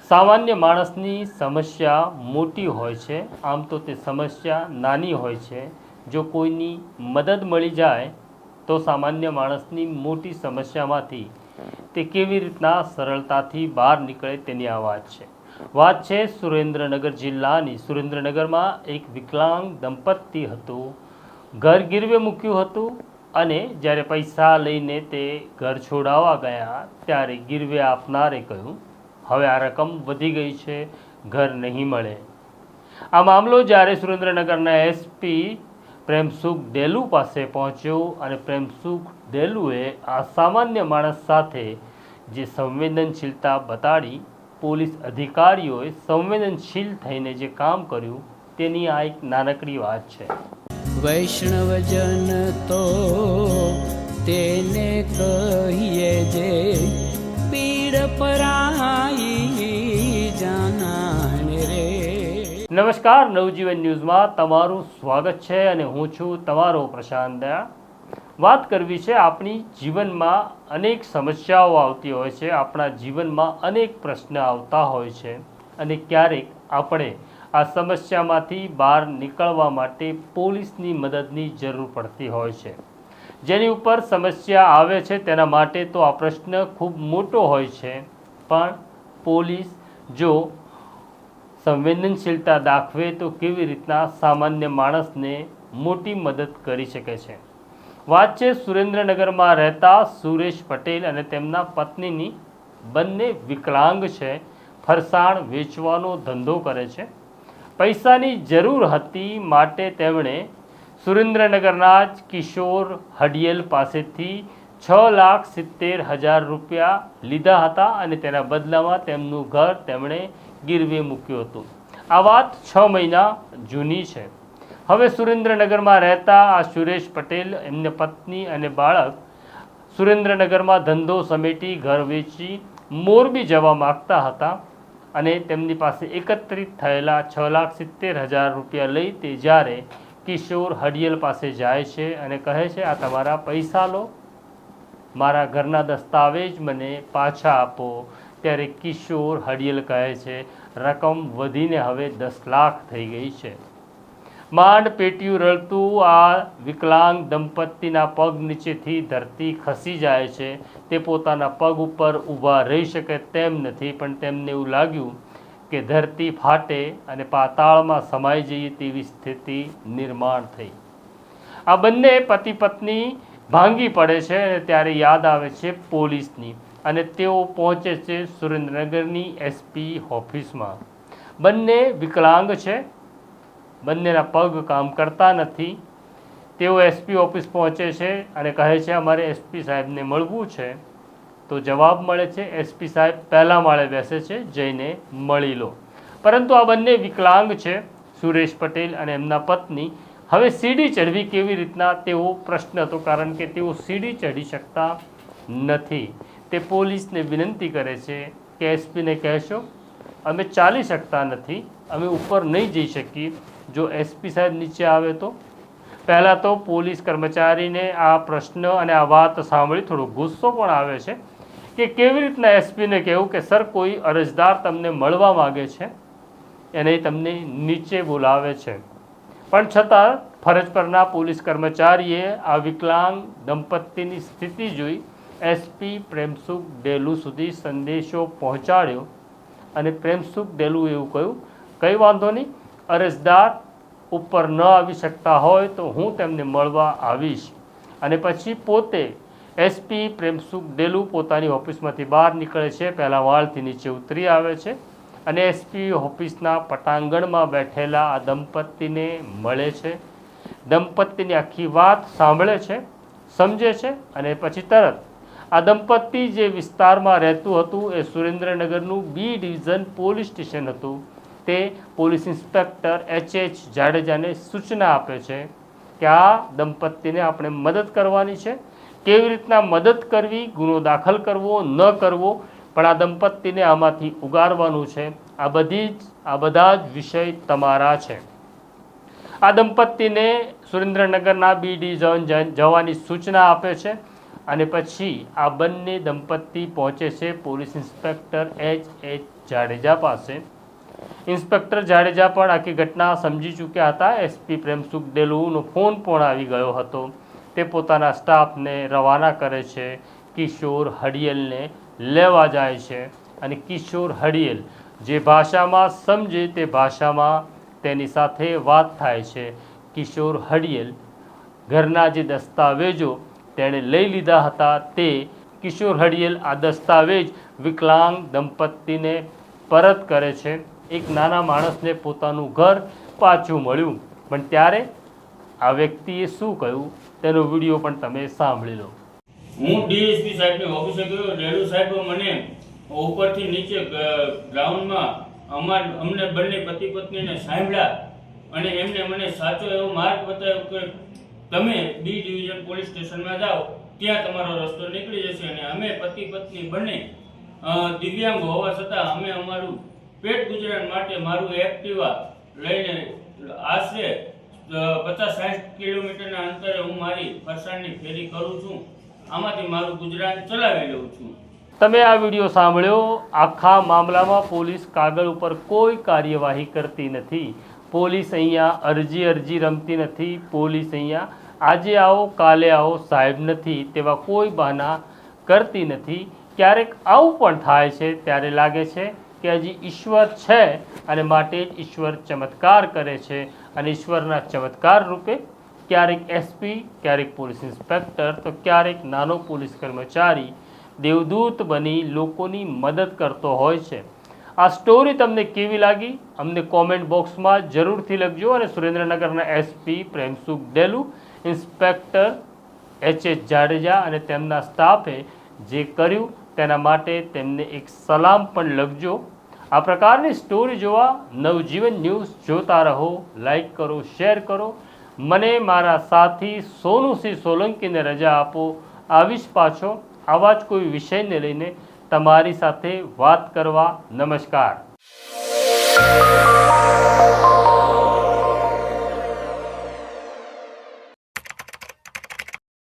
સામાન્ય માણસની સમસ્યા મોટી હોય છે, આમ તો તે સમસ્યા નાની હોય છે. જો કોઈની મદદ મળી જાય તો સામાન્ય માણસની મોટી સમસ્યામાંથી તે કેવી રીતના સરળતાથી બહાર નીકળે તેની આ વાત છે સુરેન્દ્રનગર જિલ્લાની. સુરેન્દ્રનગરમાં એક વિકલાંગ દંપતી હતું. ઘર ગીરવે મૂક્યું હતું અને જ્યારે પૈસા લઈને તે ઘર છોડાવવા ગયા ત્યારે ગીરવે આપનારે કહ્યું, હવે આ રકમ વધી ગઈ છે, ઘર નહીં મળે. આ મામલો જ્યારે સુરેન્દ્રનગરના એસપી પ્રેમસુખ ડેલુ પાસે પહોંચ્યો અને પ્રેમસુખ ડેલુએ આ સામાન્ય માણસ સાથે જે સંવેદનશીલતા બતાડી, પોલીસ અધિકારીઓએ સંવેદનશીલ થઈને જે કામ કર્યું તેની આ એક નાનકડી વાત છે. વૈષ્ણવજન તો તેને કહીએ જે પીડ પરાઈ જાનાને રે. નમસ્કાર, નવજીવન ન્યૂઝમાં તમારું સ્વાગત છે અને હું છું તમારો પ્રશાંત દયાળ. વાત કરવી છે, આપણી જીવનમાં અનેક સમસ્યાઓ આવતી હોય છે, આપણા જીવનમાં અનેક પ્રશ્ન આવતા હોય છે અને ક્યારેક આપણે આ સમસ્યામાંથી બહાર નીકળવા માટે પોલીસની મદદની જરૂર પડતી હોય છે. જેની ઉપર સમસ્યા આવે છે તેના માટે તો આ પ્રશ્ન ખૂબ મોટો હોય છે, પણ પોલીસ જો સંવેદનશીલતા દાખવે તો કેવી રીતના સામાન્ય માણસને મોટી મદદ કરી શકે છે. વાત છે સુરેન્દ્રનગરમાં રહેતા સુરેશ પટેલ અને તેમના પત્નીની. બંને વિકલાંગ છે, ફરસાણ વેચવાનો ધંધો કરે છે. પૈસાની જરૂર હતી માટે તેમણે સુરેન્દ્રનગરના જ કિશોર હડિયલ પાસેથી 6,70,000 રૂપિયા લીધા હતા અને તેના બદલામાં તેમનું ઘર તેમણે ગીરવે મૂક્યું હતું. આ વાત 6 મહિના જૂની છે. હવે સુરેન્દ્રનગરમાં રહેતા આ સુરેશ પટેલ, એમની પત્ની અને બાળક સુરેન્દ્રનગરમાં ધંધો સમેટી ઘર વેચી મોરબી જવા માગતા હતા અને તેમની પાસે એકત્રિત થયેલા 6,70,000 રૂપિયા લઈ તે જ્યારે કિશોર હડિયલ પાસે જાય છે અને કહે છે, આ તમારા પૈસા લો, મારા ઘરના દસ્તાવેજ મને પાછા આપો. ત્યારે કિશોર હડિયલ કહે છે, રકમ વધીને હવે 10 લાખ થઈ ગઈ છે. માંડ પેટીયું રળતું આ વિકલાંગ દંપતીના પગ નીચેથી ધરતી ખસી જાય છે. તે પોતાના પગ ઉપર ઊભા રહી શકે તેમ નથી, પણ તેમને એવું લાગ્યું કે ધરતી ફાટે અને પાતાળમાં સમાઈ જઈએ તેવી સ્થિતિ નિર્માણ થઈ. આ બંને પતિ પત્ની ભાંગી પડે છે અને ત્યારે યાદ આવે છે પોલીસની અને તેઓ પહોંચે છે સુરેન્દ્રનગરની એસપી ઓફિસમાં. બંને વિકલાંગ છે, બંનેના પગ કામ કરતા નથી. તેઓ એસપી ઓફિસ પહોંચે છે અને કહે છે, અમારે એસપી સાહેબને મળવું છે. તો જવાબ મળે છે, એસપી સાહેબ પહેલા માળે બેસે છે, જઈને મળી લો. પરંતુ આ બંને વિકલાંગ છે, સુરેશ પટેલ અને એમના પત્ની. હવે સીડી ચડવી કેવી રીતના તેવો પ્રશ્ન હતો, કારણ કે તેઓ સીડી ચડી શકતા નથી. તે પોલીસને વિનંતી કરે છે કે એસપીને કહેશો, અમે ચાલી શકતા નથી, અમે ઉપર નહીં જઈ શકીએ. જો એસપી સાહેબ નીચે આવે તો. પહેલાં તો પોલીસ કર્મચારીને આ પ્રશ્ન અને આ વાત સાંભળી થોડો ગુસ્સો પણ આવે છે કે કેવી રીતના એસપીને કહેવું કે સર, કોઈ અરજદાર તમને મળવા માગે છે એને તમને નીચે બોલાવે છે. પણ છતાં ફરજ પરના પોલીસ કર્મચારીએ આ વિકલાંગ દંપતીની સ્થિતિ જોઈ એસપી પ્રેમસુખ ડેલુ સુધી સંદેશો પહોંચાડ્યો અને પ્રેમસુખ ડેલુએ એવું કહ્યું, કંઈ વાંધો નહીં, અરજદાર ઉપર ન આવી શકતા હોય તો હું તેમને મળવા આવીશ. અને પછી પોતે એસપી પ્રેમસુખ ડેલુ પોતાની ઓફિસમાંથી બહાર નીકળે છે, પહેલાં વાળથી નીચે ઉતરી આવે છે અને એસપી ઓફિસના પટાંગણમાં બેઠેલા આ દંપતીને મળે છે. દંપતીની આખી વાત સાંભળે છે, સમજે છે અને પછી તરત આ દંપતી જે વિસ્તારમાં રહેતું હતું એ સુરેન્દ્રનગરનું બી ડિવિઝન પોલીસ સ્ટેશન હતું. તે પોલીસ ઇન્સ્પેક્ટર H.H. જાડેજાને સૂચના આપે છે કે આ દંપતીને આપણે મદદ કરવાની છે. કેવી રીતના મદદ કરવી, ગુનો દાખલ કરવો ન કરવો, પણ આ દંપતીને આમાંથી ઉગારવાનું છે. આ બધા જ વિષય તમારા છે. આ દંપતીને સુરેન્દ્રનગરના બી ડિવિઝન જવાની સૂચના આપે છે અને પછી આ બંને દંપતી પહોંચે છે પોલીસ ઇન્સ્પેક્ટર H.H. જાડેજા પાસે. ઇન્સ્પેક્ટર જાડેજા પણ આખી ઘટના સમજી ચૂક્યા હતા. એસપી પ્રેમસુખ ડેલુનો ફોન પણ આવી ગયો હતો. તે પોતાના સ્ટાફને રવાના કરે છે. કિશોર હડિયલને લેવા જાય છે અને કિશોર હડિયલ જે ભાષામાં સમજે તે ભાષામાં તેની સાથે વાત થાય છે. કિશોર હડિયલ ઘરના જે દસ્તાવેજો તેણે લઈ લીધા હતા તે કિશોર હડિયલ આ દસ્તાવેજ વિકલાંગ દંપતીને પરત કરે છે. એક નાના માણસને પોતાનું ઘર પાછું મળ્યું. પણ ત્યારે આ વ્યક્તિએ શું કહ્યું તેનો વિડીયો પણ તમે સાંભળી લો. હું ડીએસપી સાહેબની ઓફિસે ગયો. ડેલુ સાહેબ મને ઉપરથી નીચે ગ્રાઉન્ડમાં અમને બંને પતિ પત્નીને સાંભળ્યા અને એમને મને સાચો એવો માર્ગ બતાવ્યો કે તમે બી ડિવિઝન પોલીસ સ્ટેશનમાં જાઓ, ત્યાં તમારો રસ્તો નીકળી જશે. અને અમે પતિ પત્ની બંને દિવ્યાંગ હોવા છતાં અમે અમારું પેટ ગુજરાન માટે મારું એક્ટિવા લઈને આશરે 50-60 કિલોમીટરના અંતરે હું મારી ફરસાણની ફેરી કરું છું. આમાંથી મારું ગુજરાન ચલાવી લઉં છું. તમે આ વિડીયો સાંભળ્યો. આખા મામલામાં પોલીસ કાગળ ઉપર કોઈ કાર્યવાહી કરતી નથી. પોલીસ અહીંયા અરજી રમતી નથી. પોલીસ અહીંયા આજે આવો કાલે આવો સાહેબ નથી તેવા કોઈ બહાના કરતી નથી. ક્યારેક આવું પણ થાય છે. ત્યારે લાગે છે કે હજી ઈશ્વર છે અને માટે જ ઈશ્વર ચમત્કાર કરે છે. અને ઈશ્વરના ચમત્કાર રૂપે ક્યારેક એસપી, ક્યારેક પોલીસ ઇન્સ્પેક્ટર, તો ક્યારેક નાનો પોલીસ કર્મચારી દેવદૂત બની લોકોની મદદ કરતો હોય છે. આ સ્ટોરી તમને કેવી લાગી અમને કોમેન્ટ બોક્સમાં જરૂરથી લખજો. અને સુરેન્દ્રનગરના એસપી પ્રેમસુખ ડેલુ, ઇન્સ્પેક્ટર એચ.એચ. જાડેજા અને તેમના સ્ટાફે જે કર્યું તેના માટે તેમને એક સલામ પણ લખજો. આ પ્રકારની સ્ટોરી જોવા નવજીવન ન્યૂઝ જોતા રહો. લાઈક કરો, શેર કરો. મને મારા સાથી સોનુસિંહ સોલંકીને રજા આપો. આવીશ પાછો આવા જ કોઈ વિષયને લઈને તમારી સાથે વાત કરવા. નમસ્કાર.